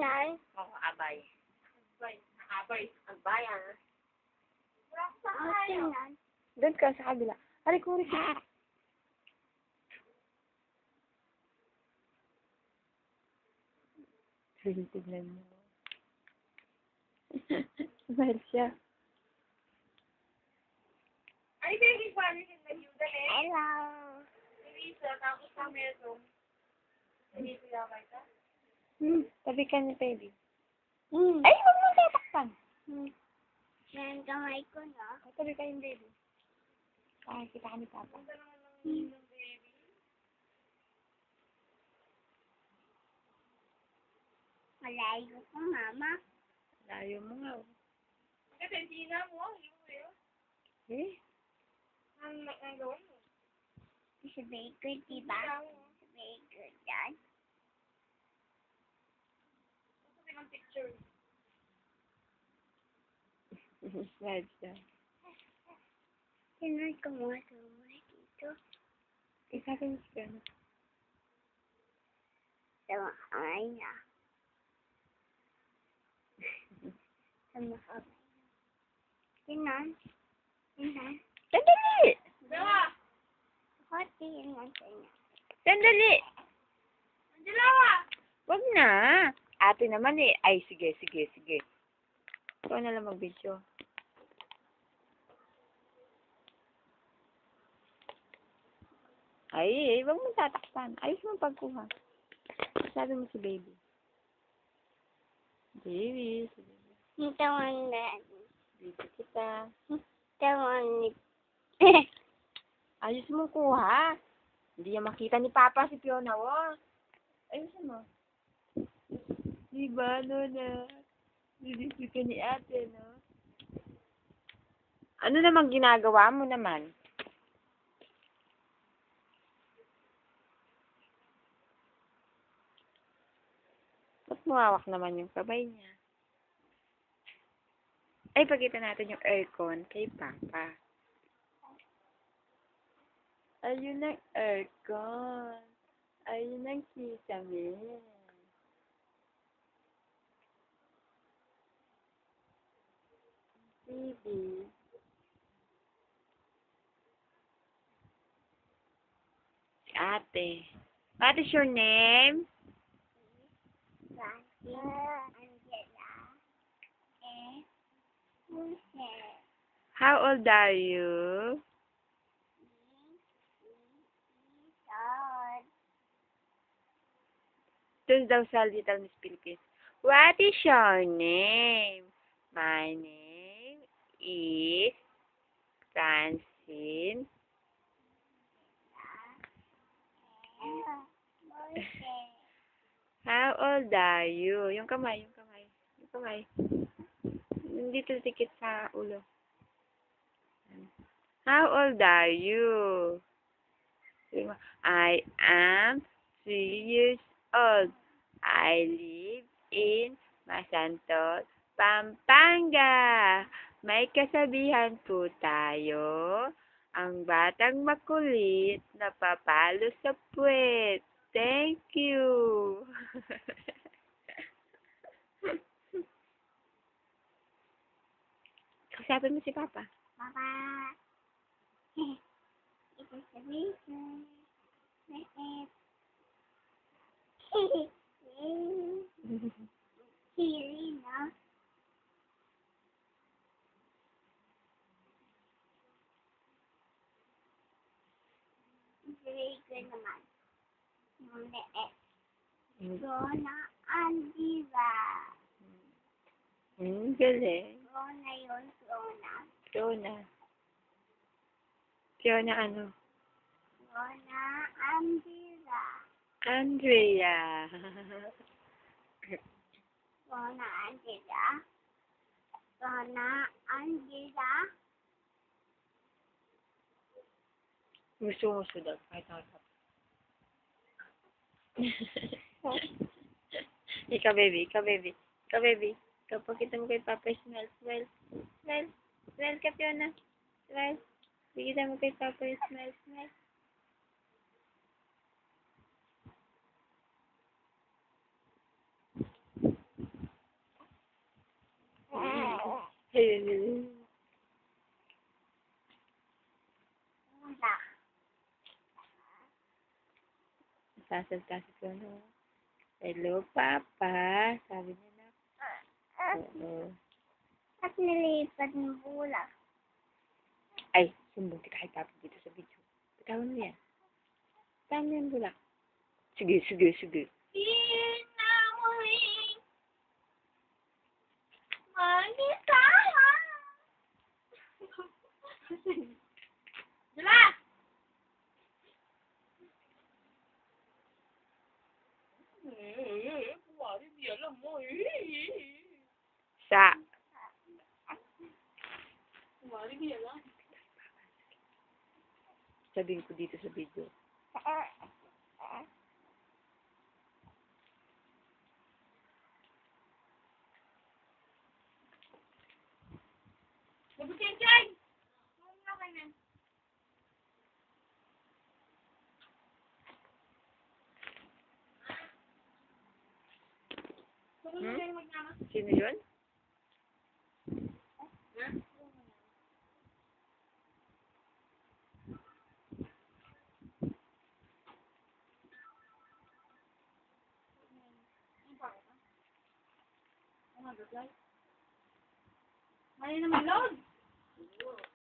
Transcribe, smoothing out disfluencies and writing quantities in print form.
yan? Oo, abay. Abay. Abay, ah. Akin yan. Doon ka sa kabila. Hari ko. Tignan mo. Mahal siya. Ay, baby, paano yung nag-yuda eh? Hello. Lisa, tapos na meron. Hindi pinakay ka? Tabi ka ni baby. Ay! Ay, huwag mo tatakpan. Yan kamay ko, no? Tabi ka yung baby. Ay, kita ka ni Papa. Malayo ko, mama. Layo mo nga. Kasi hindi na mo, hindi mo yun. Eh? Ang gawin mo. Sa baker, diba? Sa baker, yan. Kasi ng picture. Slide siya. Tinan ko mga tumay dito. Isabi mo siya. Sa mga kamay niya. Sa mga kamay. Tinan. Tinan. Sandali! Dalawa! Hoti yun lang sa inyo. Sandali! Ang dalawa! Wag na. Ate naman eh. Ay, sige. Ikaw na lang mag-video. Ay, wag mo tatakpan. Ayos mo pagkuha. Sabi mo si baby. Baby. Tawan na. Baby kita. Tawan ni... Ayos mo kuha. Hindi niya makita ni Papa si Fiona, oh. Ayusin mo. Diba, Nona? Bilis ka ni ate, no? Ano namang ginagawa mo naman? Ba't mawawak naman yung kamay niya? Ay, pakita natin yung aircon kay Papa. Ayun ang aircon. Ayun ang kisame. Baby. Si ate. What is your name? Angela. Jose. How old are you? Son. Doon daw sa Little Miss Philippines. What is your name? My name is Francine. How old are you? Yung kamay. Dito tikit sa ulo. How old are you? I am 3 years old. I live in Masanto, Pampanga. May kasabihan po tayo. Ang batang makulit napapalo sa puwet. Thank you. Kausapin mo si Papa. Papa. Ito sa baker. Siri, no? Baker naman. Yung leet. Dona Andira. Galing. Dona yun, Dona. Fiona ano? Dona Andira. Andrea. Dona Andira. Dona Andira. Gusto daw. Kahit nakakap. Ikaw, baby. Ikaw, pakita mo kay Papa. Smile ka, Fiona. Smile. Pakita mo kay Papa. Smile. Wala. Sasal-sasal ko, no? Hello, Papa. Sabi niya na. Oo. At nilipat ng bulak. Ay, sumbong ka kay Papa dito sa video. Bitawan mo yan. Bitawan mo yan, bulak. Sige, sige, sige. Inamoy mag-isahan. Dila! Wari, di alam mo Sa. Wari, di alam. Sabihin ko dito sa video. Nabutin-chay! Sino yun? Mali naman, Lord!